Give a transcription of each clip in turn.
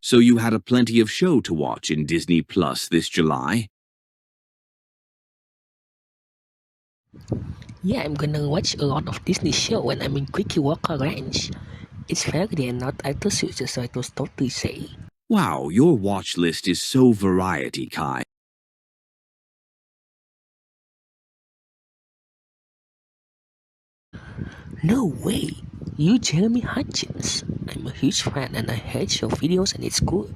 So you had a plenty of show to watch in Disney Plus this July? Yeah, I'm gonna watch a lot of Disney show when I'm in Quickie Walker Ranch. It's Faraday and not Arthur Suits, so it was totally say. Wow, your watch list is so variety, Kai. No way! You Jeremy Hutchins. I'm a huge fan and I heard your videos and it's cool.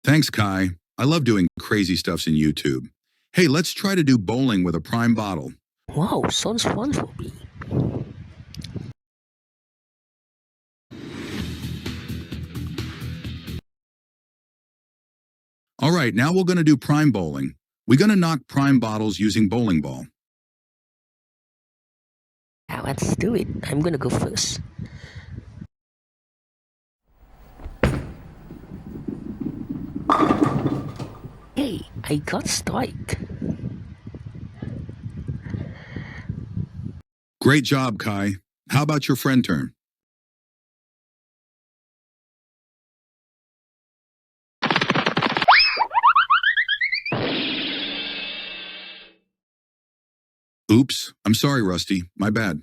Thanks, Kai. I love doing crazy stuffs in YouTube. Hey, let's try to do bowling with a prime bottle. Wow, sounds fun for me. All right, now we're going to do prime bowling. We're going to knock prime bottles using bowling ball. Yeah, let's do it. I'm gonna go first. Hey, I got strike. Great job, Kai. How about your friend turn? Oops, I'm sorry, Rusty. My bad.